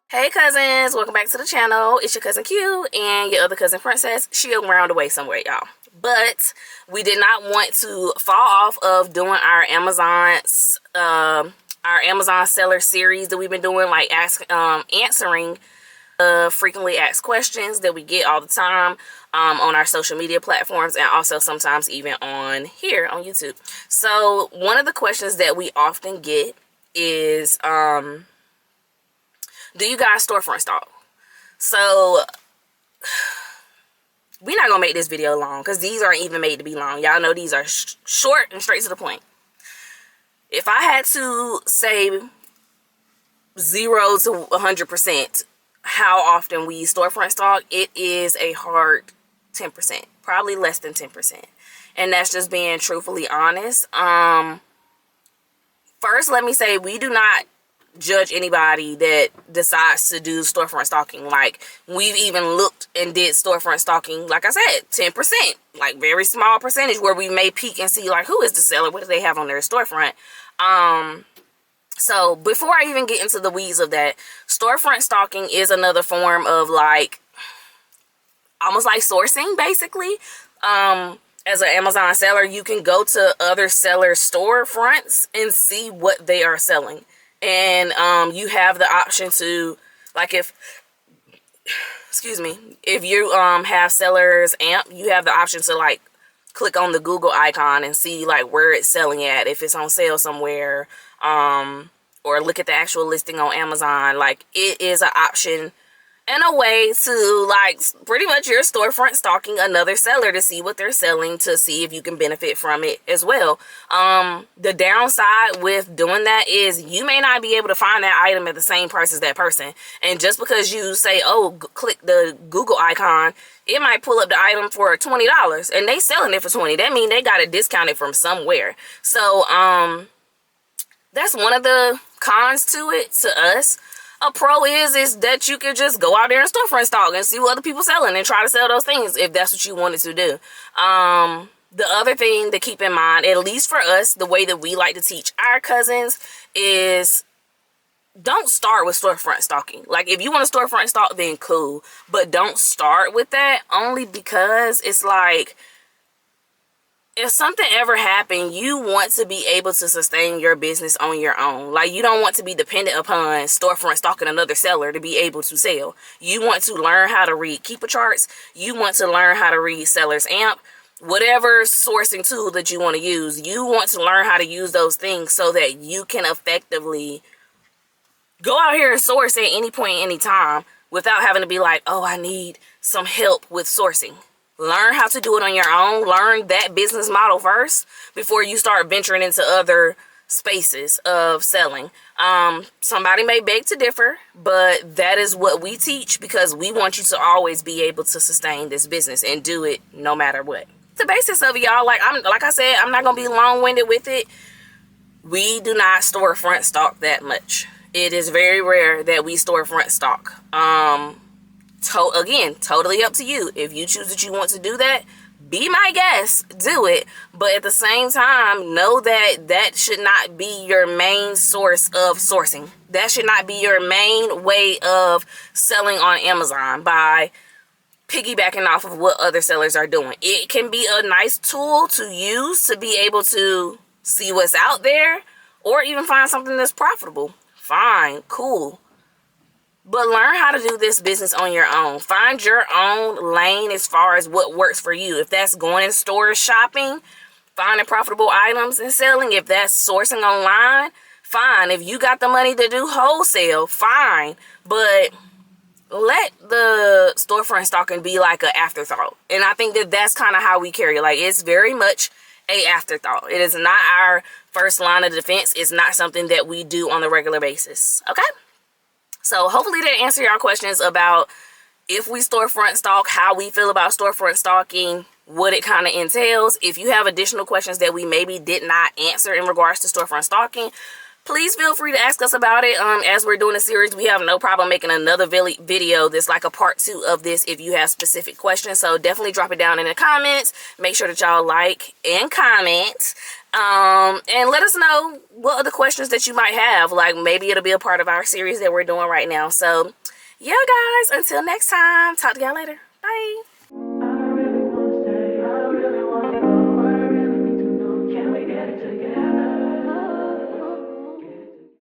Hey cousins, welcome back to the channel. It's your cousin Q and your other cousin Princess. She around the way somewhere, y'all. But we did not want to fall off of doing our Amazon seller series that we've been doing, like answering frequently asked questions that we get all the time on our social media platforms, and also sometimes even on here on YouTube. So one of the questions that we often get is do you guys storefront stalk? So we're not gonna make this video long because these aren't even made to be long. Y'all know these are short and straight to the point. If I had to say 0 to 100% how often we storefront stalk, it is a hard 10%, probably less than 10%, and that's just being truthfully honest. First, let me say we do not judge anybody that decides to do storefront stalking. Like, we've even looked and did storefront stalking, like I said, 10%, like very small percentage, where we may peek and see like, who is the seller, what do they have on their storefront. So before I even get into the weeds of that, storefront stalking is another form of like almost like sourcing, basically. As an Amazon seller, you can go to other sellers' storefronts and see what they are selling. And you have the option to, like, if you have sellers amp, you have the option to like click on the Google icon and see like where it's selling at, if it's on sale somewhere, or look at the actual listing on Amazon. Like, it is an option and a way to, like, pretty much you're storefront stalking another seller to see what they're selling, to see if you can benefit from it as well. The downside with doing that is you may not be able to find that item at the same price as that person. And just because you say, oh, click the Google icon, it might pull up the item for $20 and they selling it for $20. That means they got it discounted from somewhere. So that's one of the cons to it, to us. A pro is that you can just go out there and storefront stalk and see what other people selling and try to sell those things if that's what you wanted to do. The other thing to keep in mind, at least for us, the way that we like to teach our cousins is don't start with storefront stalking. Like, if you want to storefront stalk, then cool, but don't start with that, only because it's like, if something ever happened, you want to be able to sustain your business on your own. Like, you don't want to be dependent upon storefront stalking another seller to be able to sell. You want to learn how to read keeper charts. You want to learn how to read seller's amp. Whatever sourcing tool that you want to use, you want to learn how to use those things so that you can effectively go out here and source at any point, any time, without having to be like, oh, I need some help with sourcing. Learn how to do it on your own. Learn that business model first before you start venturing into other spaces of selling. Somebody may beg to differ, but that is what we teach, because we want you to always be able to sustain this business and do it no matter what. The basics of it, y'all. Like I said, I'm not gonna be long-winded with it. We do not storefront stalk that much. It is very rare that we storefront stalk. Again, totally up to you. If you choose that you want to do that, be my guest, do it. But at the same time, know that that should not be your main source of sourcing. That should not be your main way of selling on Amazon, by piggybacking off of what other sellers are doing. It can be a nice tool to use to be able to see what's out there, or even find something that's profitable. Fine, cool. But learn how to do this business on your own. Find your own lane as far as what works for you. If that's going in stores shopping, finding profitable items and selling. If that's sourcing online, fine. If you got the money to do wholesale, fine. But let the storefront stalking be like an afterthought. And I think that that's kind of how we carry it. Like, it's very much a afterthought. It is not our first line of defense. It's not something that we do on a regular basis. Okay? So hopefully that answer y'all questions about if we storefront stalk, how we feel about storefront stalking, what it kind of entails. If you have additional questions that we maybe did not answer in regards to storefront stalking, please feel free to ask us about it. As we're doing a series, we have no problem making another video that's like a part 2 of this if you have specific questions. So definitely drop it down in the comments. Make sure that y'all like and comment. And let us know what other questions that you might have. Like maybe it'll be a part of our series that we're doing right now. So yeah, guys, until next time, talk to y'all later. Bye.